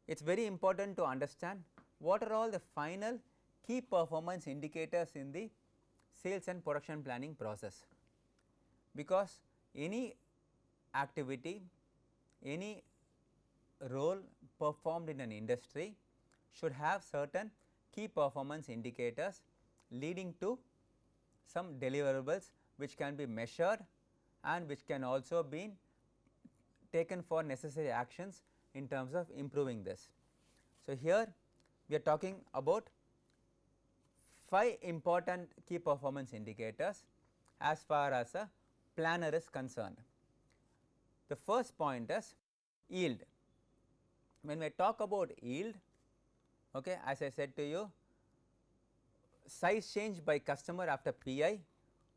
it is very important to understand what are all the final key performance indicators in the sales and production planning process, because any activity, any role performed in an industry should have certain key performance indicators leading to some deliverables which can be measured and which can also be taken for necessary actions in terms of improving this. So, here we are talking about 5 important key performance indicators as far as a planner is concerned. The first point is yield. When we talk about yield, okay, as I said to you, size change by customer after PI,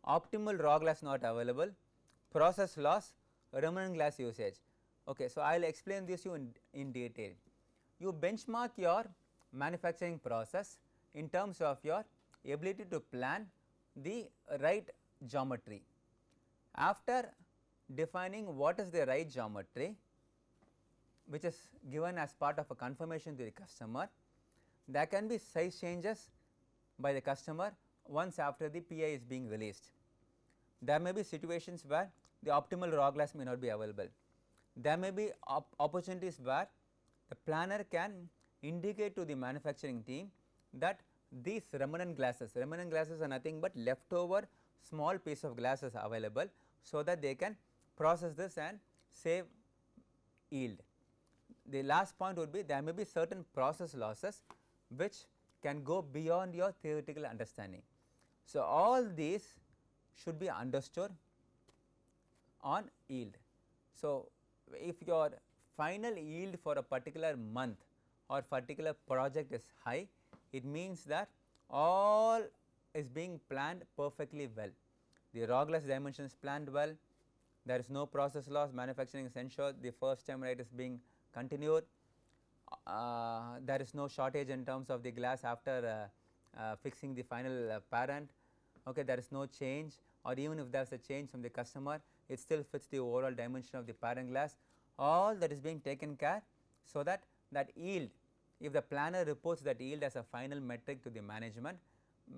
optimal raw glass not available, process loss, remnant glass usage. Okay, so, I will explain this you in detail. You benchmark your manufacturing process in terms of your ability to plan the right geometry. After defining what is the right geometry, which is given as part of a confirmation to the customer, there can be size changes by the customer once after the PI is being released. There may be situations where the optimal raw glass may not be available. There may be opportunities where the planner can indicate to the manufacturing team that these remnant glasses are nothing but leftover small piece of glasses available, so that they can process this and save yield. The last point would be there may be certain process losses which can go beyond your theoretical understanding. So, all these should be understood on yield. So, if your final yield for a particular month or particular project is high, it means that all is being planned perfectly well. The raw glass dimensions planned well, there is no process loss, manufacturing is ensured, the first time right is being continued, there is no shortage in terms of the glass after fixing the final parent, okay, there is no change, or even if there is a change from the customer, it still fits the overall dimension of the parent glass, all that is being taken care, so that yield, if the planner reports that yield as a final metric to the management,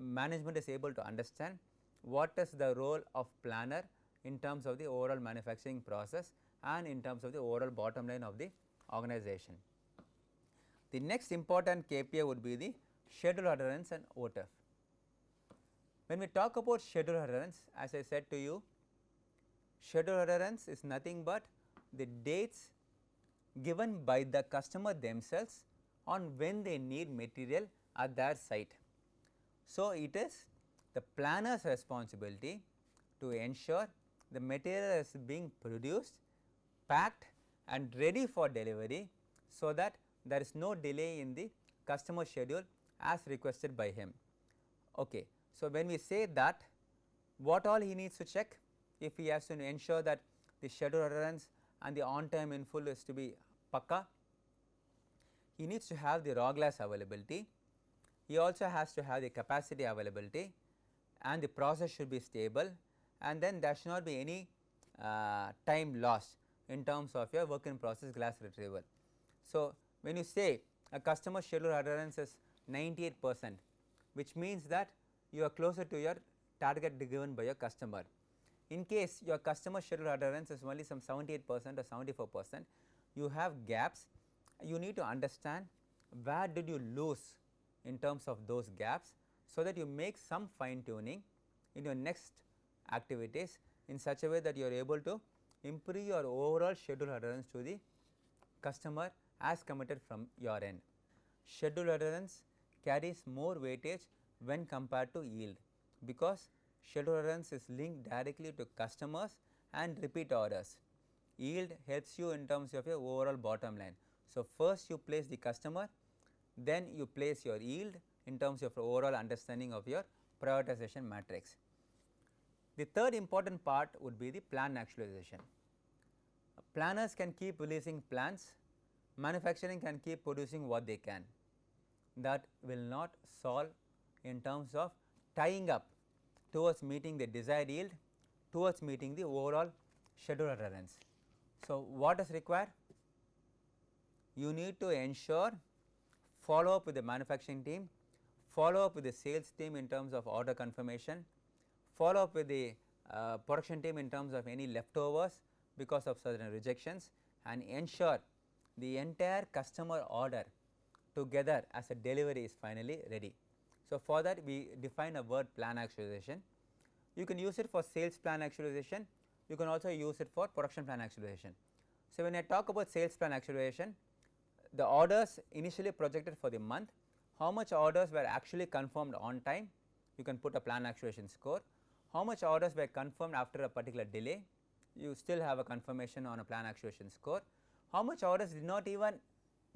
management is able to understand what is the role of planner in terms of the overall manufacturing process and in terms of the overall bottom line of the organization. The next important KPI would be the schedule adherence and OTIF. When we talk about schedule adherence, as I said to you, schedule adherence is nothing but the dates given by the customer themselves on when they need material at their site. So, it is the planner's responsibility to ensure the material is being produced, packed and ready for delivery, so that there is no delay in the customer schedule as requested by him. Okay. So, when we say that, what all he needs to check, if he has to ensure that the schedule adherence and the on time in full is to be pakka, he needs to have the raw glass availability, he also has to have the capacity availability, and the process should be stable, and then there should not be any time lost in terms of your work in process glass retrieval. So, when you say a customer schedule adherence is 98%, which means that you are closer to your target given by your customer. In case your customer schedule adherence is only some 78% or 74%, you have gaps, you need to understand where did you lose in terms of those gaps, so that you make some fine tuning in your next activities in such a way that you are able to improve your overall schedule adherence to the customer as committed from your end. Schedule adherence carries more weightage when compared to yield, because schedule adherence is linked directly to customers and repeat orders. Yield helps you in terms of your overall bottom line. So, first you place the customer, then you place your yield in terms of overall understanding of your prioritization matrix. The third important part would be the plan actualization. Planners can keep releasing plans, manufacturing can keep producing what they can. That will not solve in terms of tying up towards meeting the desired yield, towards meeting the overall schedule adherence. So, what is required? you need to ensure follow up with the manufacturing team, follow up with the sales team in terms of order confirmation, follow up with the production team in terms of any leftovers because of certain rejections, and ensure the entire customer order together as a delivery is finally ready. So, for that we define a word plan actualization. You can use it for sales plan actualization, you can also use it for production plan actualization. So, when I talk about sales plan actualization, the orders initially projected for the month, how much orders were actually confirmed on time, you can put a plan actualization score. How much orders were confirmed after a particular delay, you still have a confirmation on a plan actualization score. How much orders did not even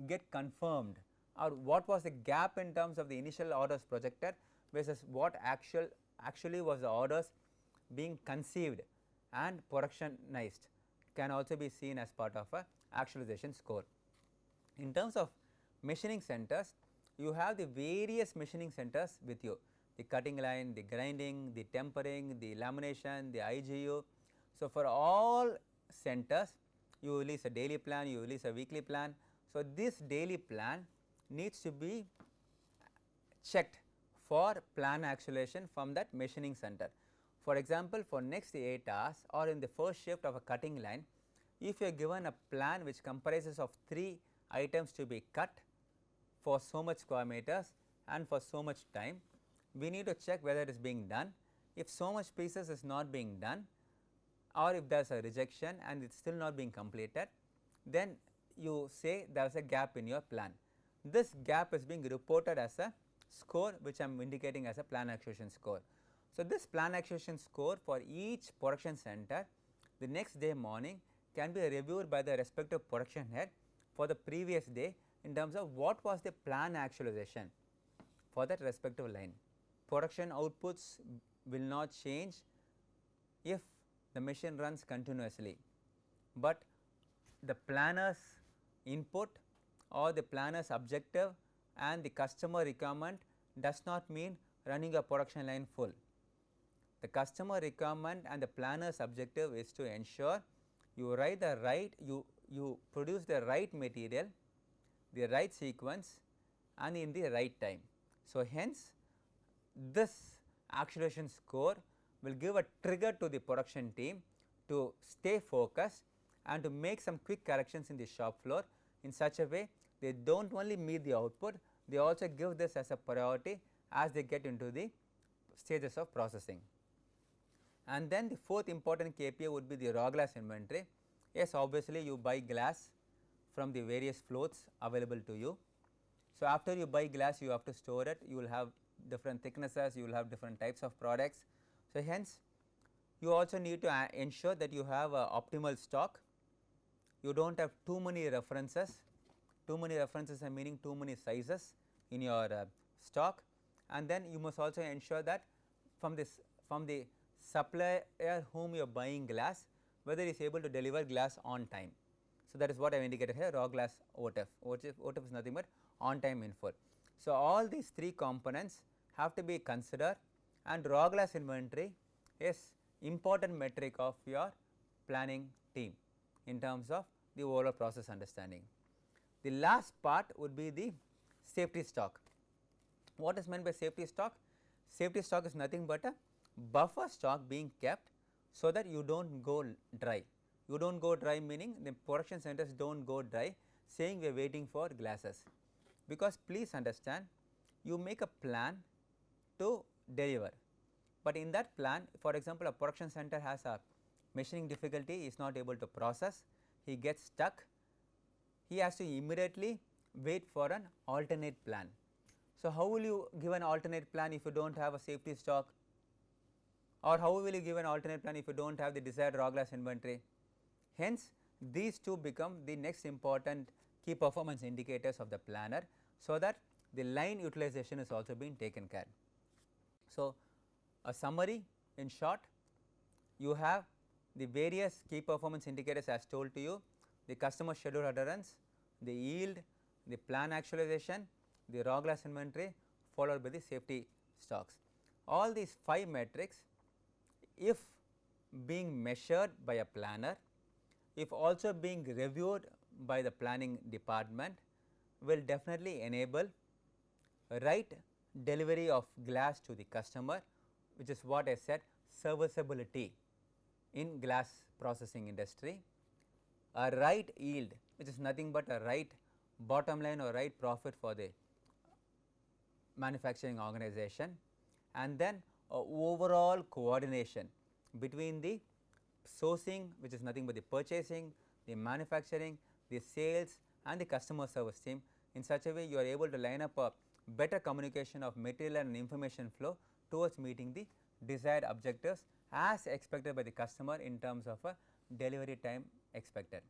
get confirmed, or what was the gap in terms of the initial orders projected versus what actually was the orders being conceived and productionized, can also be seen as part of a actualization score. In terms of machining centers, you have the various machining centers with you, the cutting line, the grinding, the tempering, the lamination, the IGU. So, for all centers you release a daily plan, you release a weekly plan. So, this daily plan needs to be checked for plan actualization from that machining center. For example, for next 8 hours or in the first shift of a cutting line, if you are given a plan which comprises of 3 items to be cut for so much square meters and for so much time, we need to check whether it is being done. If so much pieces is not being done, or if there is a rejection and it is still not being completed, then you say there is a gap in your plan. This gap is being reported as a score, which I am indicating as a plan actualization score. So, this plan actualization score for each production center the next day morning can be reviewed by the respective production head for the previous day in terms of what was the plan actualization for that respective line. Production outputs will not change if the machine runs continuously, but the planner's input or the planner's objective and the customer requirement does not mean running a production line full. The customer requirement and the planner's objective is to ensure you write the right, you produce the right material, the right sequence and in the right time. So, hence this acceleration score will give a trigger to the production team to stay focused and to make some quick corrections in the shop floor in such a way they do not only meet the output, they also give this as a priority as they get into the stages of processing. And then the fourth important KPI would be the raw glass inventory. Yes, obviously you buy glass from the various floats available to you. So, after you buy glass, you have to store it, you will have different thicknesses, you will have different types of products. So, hence you also need to ensure that you have a optimal stock, you do not have too many references are meaning too many sizes in your stock, and then you must also ensure that from the supplier whom you are buying glass, whether he is able to deliver glass on time. So, that is what I have indicated here, raw glass OTIF. OTIF is nothing but on time in full. So, all these 3 components have to be considered, and raw glass inventory is important metric of your planning team in terms of the overall process understanding. The last part would be the safety stock. What is meant by safety stock? Safety stock is nothing but a buffer stock being kept so that you do not go dry. You do not go dry meaning the production centers do not go dry saying we are waiting for glasses, because please understand, you make a plan to deliver, but in that plan, for example, a production center has a machining difficulty, is not able to process, he gets stuck, he has to immediately wait for an alternate plan. So, how will you give an alternate plan if you do not have a safety stock, or how will you give an alternate plan if you do not have the desired raw glass inventory? Hence, these two become the next important key performance indicators of the planner, so that the line utilization is also being taken care. So, a summary in short, you have the various key performance indicators as told to you, the customer schedule adherence, the yield, the plan actualization, the raw glass inventory, followed by the safety stocks. All these 5 metrics, if being measured by a planner, if also being reviewed by the planning department will definitely enable right delivery of glass to the customer, which is what I said, serviceability in glass processing industry, a right yield, which is nothing but a right bottom line or right profit for the manufacturing organization, and then overall coordination between the sourcing, which is nothing but the purchasing, the manufacturing, the sales and the customer service team. In such a way you are able to line up a better communication of material and information flow towards meeting the desired objectives as expected by the customer in terms of a delivery time expected.